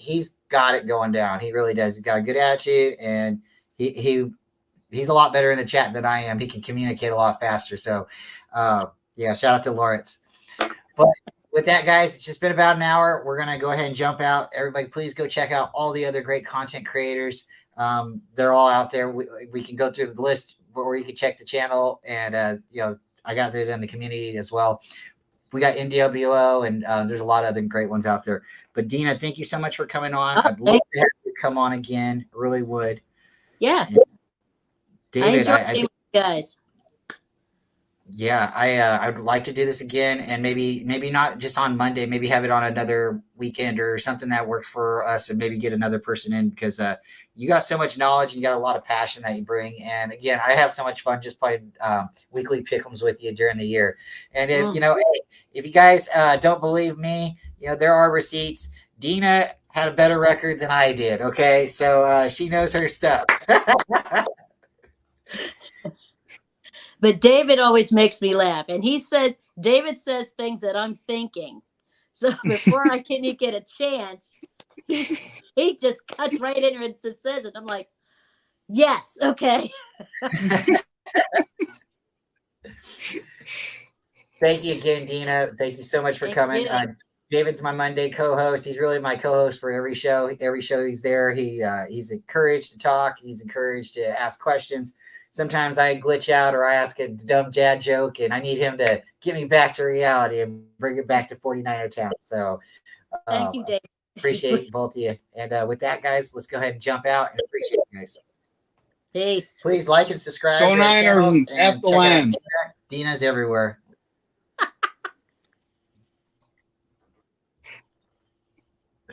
got it going down. He really does. He's got a good attitude, and he's a lot better in the chat than I am. He can communicate a lot faster. So, yeah, shout out to Lawrence. But with that, guys, it's just been about an hour. We're going to go ahead and jump out. Everybody, please go check out all the other great content creators. They're all out there. We can go through the list, or you can check the channel, and I got it in the community as well. we got NWO, and there's a lot of other great ones out there. But Dina, thank you so much for coming on. I'd love to have you come on again. Really would. Yeah. And David, I enjoy being with you guys. Yeah, I would like to do this again, and maybe not just on Monday. Maybe have it on another weekend or something that works for us, and maybe get another person in, because you got so much knowledge and you got a lot of passion that you bring. And again, I have so much fun just playing weekly pick'ems with you during the year. And if you guys don't believe me, there are receipts. Dina had a better record than I did. Okay, so she knows her stuff. But David always makes me laugh. And David says things that I'm thinking. So before I can get a chance, he just cuts right in and just says it. I'm like, yes, okay. Thank you again, Dina. Thank you so much for coming. David's my Monday co-host. He's really my co-host for every show. Every show he's there. He's encouraged to talk. He's encouraged to ask questions. Sometimes I glitch out or I ask a dumb dad joke, and I need him to get me back to reality and bring it back to 49er town. So thank you, Dave. Appreciate both of you. And with that, guys, let's go ahead and jump out, and appreciate you guys. Peace. Please like and subscribe Go to our Niners channels, and F the land. Dina's everywhere.